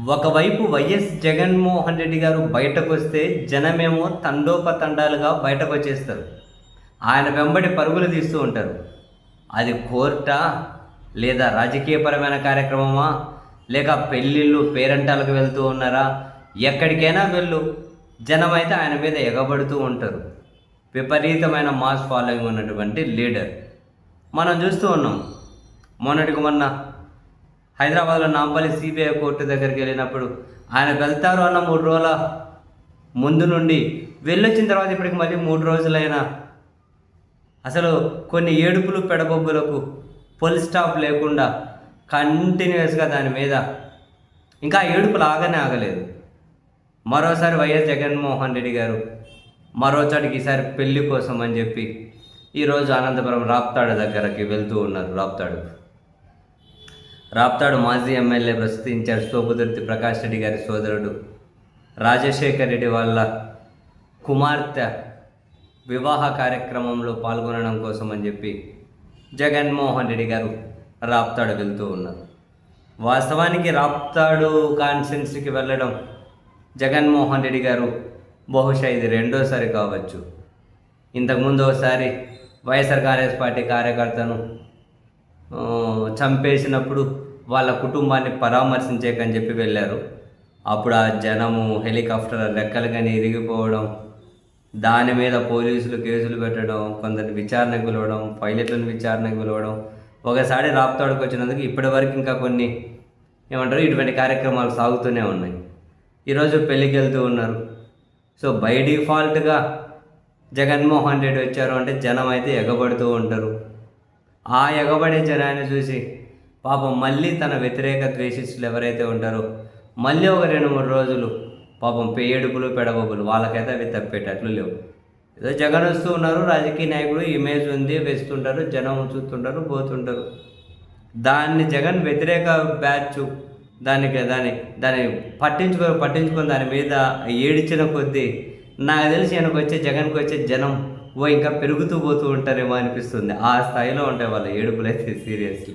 ఒకవైపు వైఎస్ జగన్మోహన్ రెడ్డి గారు బయటకు వస్తే జనమేమో తండోపతండాలుగా బయటకు వచ్చేస్తారు. ఆయన వెంబడి పరుగులు తీస్తూ ఉంటారు. అది కోర్టా, లేదా రాజకీయపరమైన కార్యక్రమమా, లేక పెళ్ళిళ్ళు పేరంటాలకు వెళ్తూ ఉన్నారా, ఎక్కడికైనా వెళ్ళు జనమైతే ఆయన మీద ఎగబడుతూ ఉంటారు. విపరీతమైన మాస్ ఫాలోయింగ్ ఉన్నటువంటి లీడర్ మనం చూస్తూ ఉన్నాం. మొన్నటికి మొన్న హైదరాబాద్లో నాంపల్లి సిబిఐ కోర్టు దగ్గరికి వెళ్ళినప్పుడు ఆయన వెళ్తారు అన్న 3 రోజుల ముందు నుండి వెళ్ళొచ్చిన తర్వాత ఇప్పటికి మళ్ళీ 3 రోజులైనా అసలు కొన్ని ఏడుపులు పెడబొబ్బులకు ఫుల్ స్టాప్ లేకుండా కంటిన్యూస్గా దాని మీద ఇంకా ఏడుపులు ఆగలేదు. మరోసారి వైఎస్ జగన్మోహన్ రెడ్డి గారు మరోసారికి ఈసారి పెళ్లి కోసం అని చెప్పి ఈరోజు అనంతపురం రాప్తాడు దగ్గరకి వెళ్తూ ఉన్నారు. రాప్తాడు మాజీ ఎమ్మెల్యే ప్రస్తుత ఇన్ఛార్జ్ తోపుదుర్తి ప్రకాష్ రెడ్డి గారి సోదరుడు రాజశేఖర్ రెడ్డి వాళ్ళ కుమార్తె వివాహ కార్యక్రమంలో పాల్గొనడం కోసం అని చెప్పి జగన్మోహన్ రెడ్డి గారు రాప్తాడు వెళ్తూ ఉన్నారు. వాస్తవానికి రాప్తాడు కాన్స్టిట్యున్సీకి వెళ్ళడం జగన్మోహన్ రెడ్డి గారు బహుశా ఇది రెండోసారి కావచ్చు. ఇంతకుముందు ఒకసారి వైఎస్ఆర్ కాంగ్రెస్ పార్టీ కార్యకర్తను చంపేసినప్పుడు వాళ్ళ కుటుంబాన్ని పరామర్శించేకని చెప్పి వెళ్ళారు. అప్పుడు ఆ జనము హెలికాప్టర్ రెక్కలు కానీ ఇరిగిపోవడం, దాని మీద పోలీసులు కేసులు పెట్టడం, కొందరిని విచారణకు పిలవడం, పైలట్లను విచారణకు పిలవడం, ఒకసారి రాప్తాడుకు వచ్చినందుకు ఇప్పటివరకు ఇంకా కొన్ని ఇటువంటి కార్యక్రమాలు సాగుతూనే ఉన్నాయి. ఈరోజు పెళ్ళికి వెళ్తూ ఉన్నారు. సో బై డిఫాల్ట్గా జగన్మోహన్ రెడ్డి వచ్చారు అంటే జనం అయితే ఎగబడుతూ ఉంటారు. ఆ ఎగబడే జనాన్ని చూసి పాపం మళ్ళీ తన వ్యతిరేక ద్వేషిస్తులు ఎవరైతే ఉంటారో మళ్ళీ ఒక 2-3 రోజులు పాపం ఏడుపులు పెడబొబ్బులు వాళ్ళకైతే అవి తప్పేటట్లు లేవు. ఏదో జగన్ వస్తూ ఉన్నారు, రాజకీయ నాయకుడు ఇమేజ్ ఉంది, వేస్తుంటారు, జనం చూస్తుంటారు, పోతుంటారు. దాన్ని జగన్ వ్యతిరేక బ్యాచ్ దాన్ని పట్టించుకొని దాని మీద ఏడిచిన కొద్దీ నాకు తెలిసి జగన్కి వచ్చే జనం ఇంకా పెరుగుతూ పోతూ ఉంటారేమో అనిపిస్తుంది. ఆ స్థాయిలో ఉంటాయి వాళ్ళ ఏడుపులు అయితే సీరియస్లీ.